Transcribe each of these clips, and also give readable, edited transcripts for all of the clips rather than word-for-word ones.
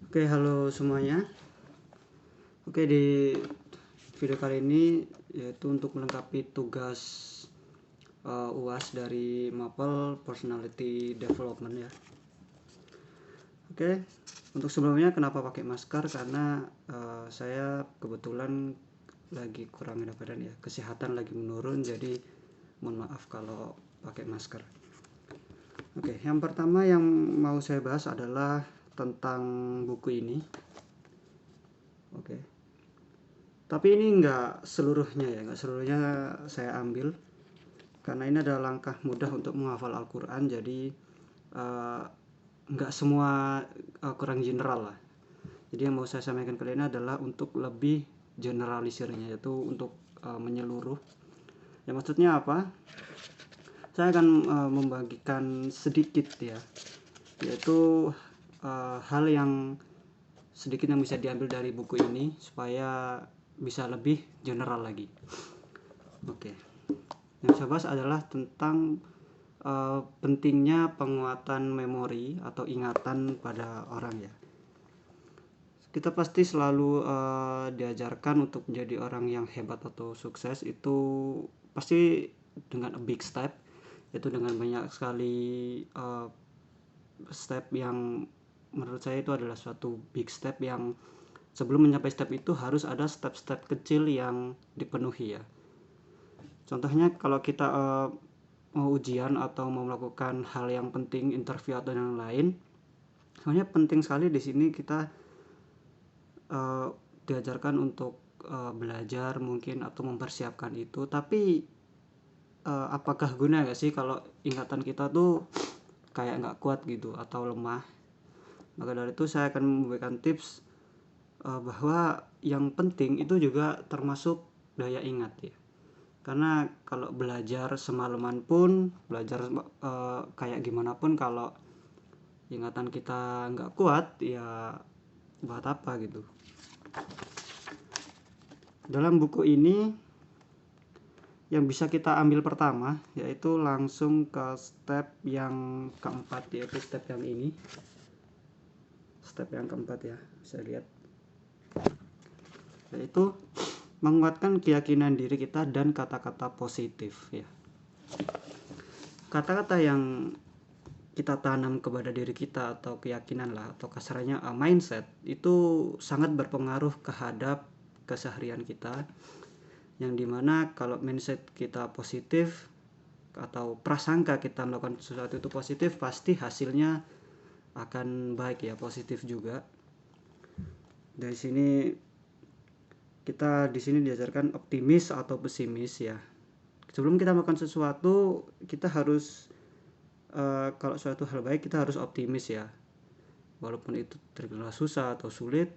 Oke, halo semuanya. Oke, di video kali ini yaitu untuk melengkapi tugas UAS dari MAPEL Personality Development ya. Oke, untuk sebelumnya kenapa pakai masker? Karena saya kebetulan lagi kurang enak badan ya, kesehatan lagi menurun, jadi mohon maaf kalau pakai masker. Oke, yang pertama yang mau saya bahas adalah tentang buku ini. Oke. Tapi ini nggak seluruhnya saya ambil karena ini adalah langkah mudah untuk menghafal Al-Quran. Jadi nggak semua Al-Quran general lah. Jadi yang mau saya sampaikan kalian adalah untuk lebih generalisirnya, yaitu untuk menyeluruh. Ya, maksudnya apa? Saya akan membagikan sedikit ya, yaitu hal yang sedikit yang bisa diambil dari buku ini supaya bisa lebih general lagi. Oke. Yang saya bahas adalah tentang pentingnya penguatan memori atau ingatan pada orang ya. Kita pasti selalu diajarkan untuk menjadi orang yang hebat atau sukses itu pasti dengan a big step, yaitu dengan banyak sekali step yang menurut saya itu adalah suatu big step yang sebelum mencapai step itu harus ada step-step kecil yang dipenuhi ya. Contohnya kalau kita mau ujian atau mau melakukan hal yang penting, interview atau yang lain, sebenarnya penting sekali di sini kita diajarkan untuk belajar mungkin atau mempersiapkan itu. Tapi apakah guna gak sih kalau ingatan kita tuh kayak nggak kuat gitu atau lemah? Maka dari itu saya akan memberikan tips bahwa yang penting itu juga termasuk daya ingat ya. Karena kalau belajar semalaman pun, belajar kayak gimana pun, kalau ingatan kita nggak kuat ya buat apa gitu. Dalam buku ini yang bisa kita ambil pertama yaitu langsung ke step yang keempat, yaitu step yang ini. Step yang keempat ya, bisa lihat, yaitu menguatkan keyakinan diri kita dan kata-kata positif ya. Kata-kata yang kita tanam kepada diri kita atau keyakinan lah, atau kasarnya mindset, itu sangat berpengaruh terhadap keseharian kita, yang dimana kalau mindset kita positif atau prasangka kita melakukan sesuatu itu positif, pasti hasilnya akan baik ya, positif juga. Dari sini kita di sini diajarkan optimis atau pesimis ya. Sebelum kita melakukan sesuatu, kita harus kalau suatu hal baik kita harus optimis ya, walaupun itu terbilang susah atau sulit.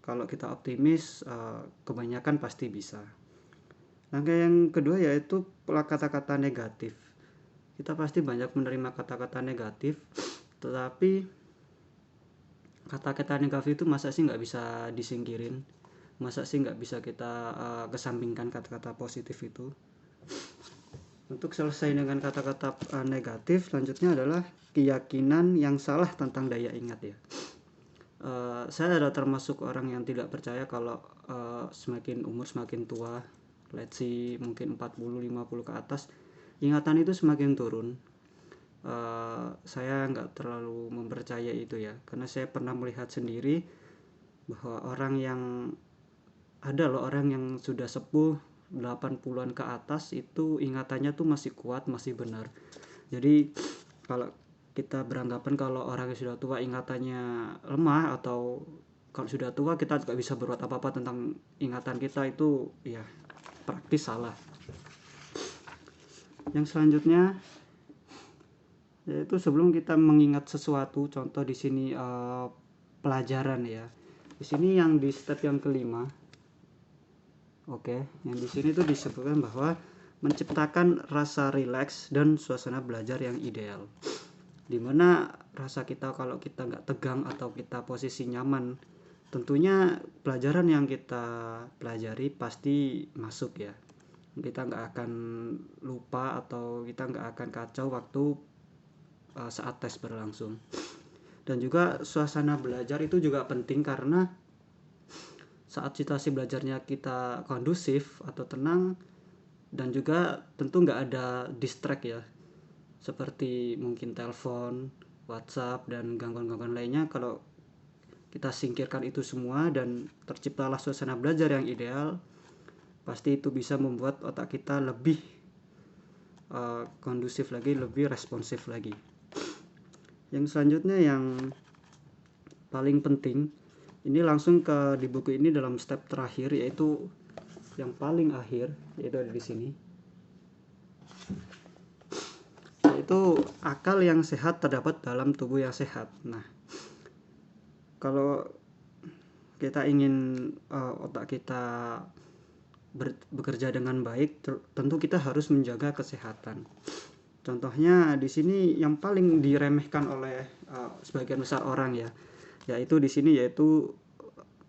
Kalau kita optimis, kebanyakan pasti bisa. Langkah yang kedua yaitu kata-kata negatif. Kita pasti banyak menerima kata-kata negatif, tetapi kata-kata negatif itu masa sih nggak bisa disingkirin, masa sih nggak bisa kita kesampingkan kata-kata positif itu. Untuk selesai dengan kata-kata negatif, selanjutnya adalah keyakinan yang salah tentang daya ingat ya. Saya adalah termasuk orang yang tidak percaya kalau semakin umur semakin tua, let's see mungkin 40-50 ke atas, ingatan itu semakin turun. Saya nggak terlalu mempercaya itu ya, karena saya pernah melihat sendiri bahwa orang yang sudah sepuh 80-an ke atas itu ingatannya tuh masih kuat, masih benar. Jadi kalau kita beranggapan kalau orang yang sudah tua ingatannya lemah, atau kalau sudah tua kita tidak bisa berbuat apa-apa tentang ingatan kita, itu ya praktis salah. Yang selanjutnya yaitu sebelum kita mengingat sesuatu, contoh di sini pelajaran ya. Di sini yang di step yang kelima, yang di sini tuh disebutkan bahwa menciptakan rasa rileks dan suasana belajar yang ideal. Dimana rasa kita kalau kita nggak tegang atau kita posisi nyaman, tentunya pelajaran yang kita pelajari pasti masuk ya. Kita nggak akan lupa atau kita nggak akan kacau waktu saat tes berlangsung. Dan juga suasana belajar itu juga penting, karena saat situasi belajarnya kita kondusif atau tenang, dan juga tentu nggak ada distract ya, seperti mungkin telepon, WhatsApp, dan gangguan-gangguan lainnya. Kalau kita singkirkan itu semua dan terciptalah suasana belajar yang ideal, pasti itu bisa membuat otak kita lebih kondusif lagi, lebih responsif lagi. Yang selanjutnya yang paling penting, ini langsung ke di buku ini dalam step terakhir, yaitu yang paling akhir, yaitu ada di sini, yaitu akal yang sehat terdapat dalam tubuh yang sehat. Nah, kalau kita ingin otak kita bekerja dengan baik, tentu kita harus menjaga kesehatan. Contohnya di sini yang paling diremehkan oleh sebagian besar orang ya, yaitu di sini yaitu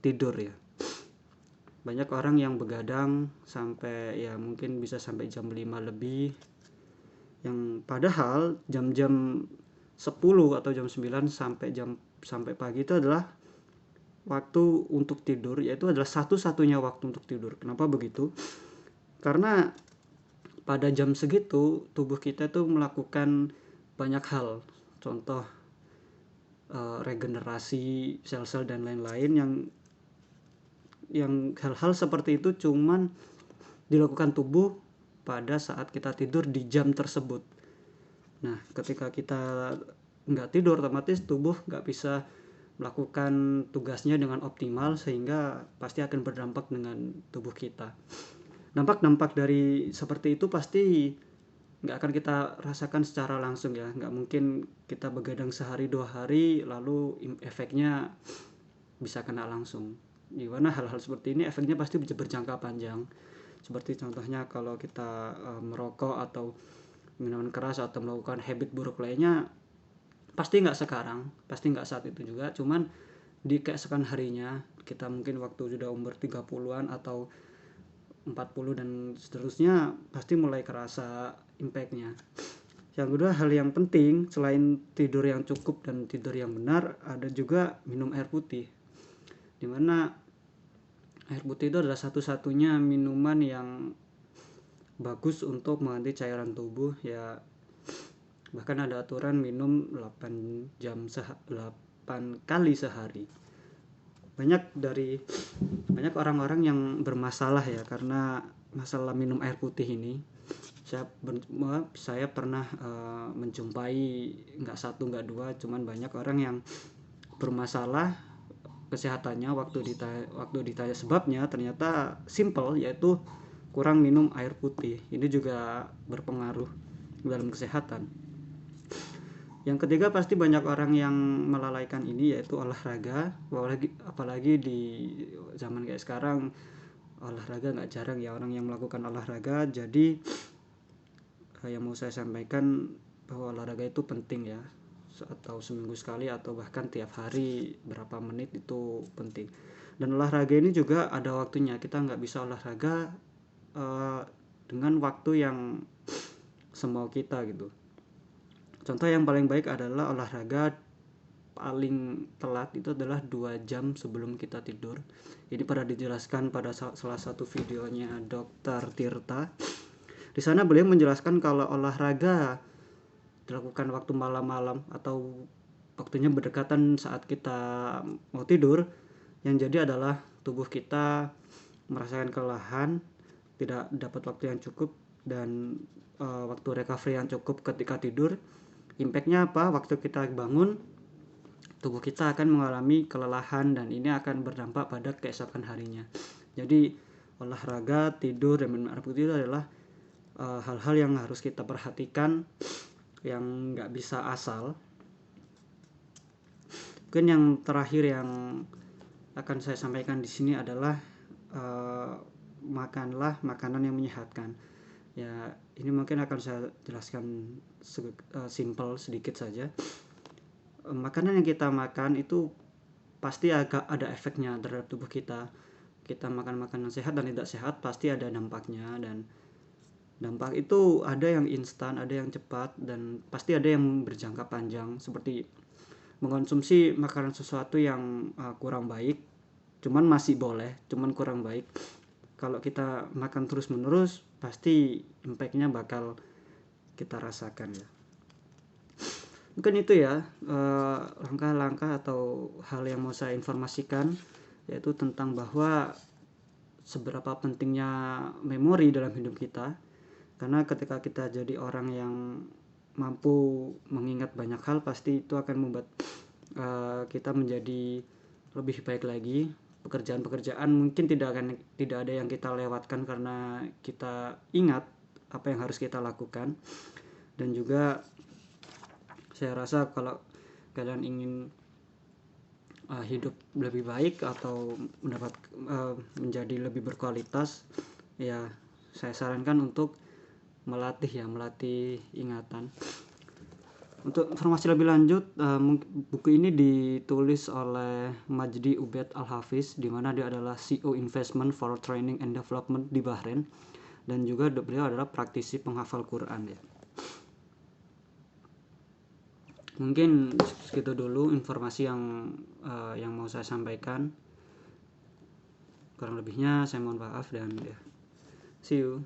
tidur ya. Banyak orang yang begadang sampai ya mungkin bisa sampai jam 5 lebih, yang padahal jam-jam 10 atau jam 9 sampai pagi itu adalah waktu untuk tidur, yaitu adalah satu-satunya waktu untuk tidur. Kenapa begitu? Karena pada jam segitu tubuh kita tuh melakukan banyak hal, contoh regenerasi sel-sel dan lain-lain, yang hal-hal seperti itu cuman dilakukan tubuh pada saat kita tidur di jam tersebut. Nah, ketika kita nggak tidur, otomatis tubuh nggak bisa melakukan tugasnya dengan optimal, sehingga pasti akan berdampak dengan tubuh kita. Dampak-dampak dari seperti itu pasti nggak akan kita rasakan secara langsung ya. Nggak mungkin kita begadang sehari 2 hari lalu efeknya bisa kena langsung. Gimana hal-hal seperti ini efeknya pasti bisa berjangka panjang. Seperti contohnya kalau kita merokok atau minuman keras atau melakukan habit buruk lainnya, pasti nggak sekarang, pasti nggak saat itu juga, cuman di keesokan harinya, kita mungkin waktu sudah umur 30-an atau 40 dan seterusnya, pasti mulai kerasa impactnya. Yang kedua, hal yang penting selain tidur yang cukup dan tidur yang benar, ada juga minum air putih, dimana air putih itu adalah satu-satunya minuman yang bagus untuk mengganti cairan tubuh ya. Bahkan ada aturan minum 8 kali sehari. Banyak orang-orang yang bermasalah ya karena masalah minum air putih ini. Saya pernah menjumpai nggak satu nggak dua, cuman banyak orang yang bermasalah kesehatannya. Waktu ditanya sebabnya, ternyata simple, yaitu kurang minum air putih. Ini juga berpengaruh dalam kesehatan. Yang ketiga, pasti banyak orang yang melalaikan ini, yaitu olahraga. Apalagi di zaman kayak sekarang, olahraga nggak jarang ya orang yang melakukan olahraga. Jadi yang mau saya sampaikan bahwa olahraga itu penting ya, atau seminggu sekali atau bahkan tiap hari berapa menit itu penting. Dan olahraga ini juga ada waktunya. Kita nggak bisa olahraga dengan waktu yang semau kita gitu. Contoh yang paling baik adalah olahraga paling telat itu adalah 2 jam sebelum kita tidur. Ini pernah dijelaskan pada salah satu videonya Dr. Tirta. Di sana beliau menjelaskan kalau olahraga dilakukan waktu malam-malam atau waktunya berdekatan saat kita mau tidur, yang jadi adalah tubuh kita merasakan kelelahan, tidak dapat waktu yang cukup, dan waktu recovery yang cukup ketika tidur. Impactnya apa? Waktu kita bangun, tubuh kita akan mengalami kelelahan dan ini akan berdampak pada keesokan harinya. Jadi olahraga, tidur, dan minum air putih itu adalah hal-hal yang harus kita perhatikan, yang nggak bisa asal. Mungkin yang terakhir yang akan saya sampaikan di sini adalah makanlah makanan yang menyehatkan. Ya, ini mungkin akan saya jelaskan simple sedikit saja. Makanan yang kita makan itu pasti agak ada efeknya terhadap tubuh kita. Kita makan makanan sehat dan tidak sehat pasti ada dampaknya, dan dampak itu ada yang instan, ada yang cepat, dan pasti ada yang berjangka panjang. Seperti mengkonsumsi makanan sesuatu yang kurang baik, cuman masih boleh, cuman kurang baik. Kalau kita makan terus menerus, pasti impactnya bakal kita rasakan ya. Mungkin itu ya langkah-langkah atau hal yang mau saya informasikan, yaitu tentang bahwa seberapa pentingnya memori dalam hidup kita. Karena ketika kita jadi orang yang mampu mengingat banyak hal, pasti itu akan membuat kita menjadi lebih baik lagi. Pekerjaan-pekerjaan mungkin tidak ada yang kita lewatkan karena kita ingat apa yang harus kita lakukan. Dan juga saya rasa kalau kalian ingin hidup lebih baik atau menjadi lebih berkualitas, ya saya sarankan untuk melatih ingatan. Untuk informasi lebih lanjut, buku ini ditulis oleh Majdi Ubed Al-Hafiz, di mana dia adalah CEO Investment for Training and Development di Bahrain, dan juga beliau adalah praktisi penghafal Quran ya. Mungkin segitu dulu informasi yang mau saya sampaikan. Kurang lebihnya saya mohon maaf dan ya. See you.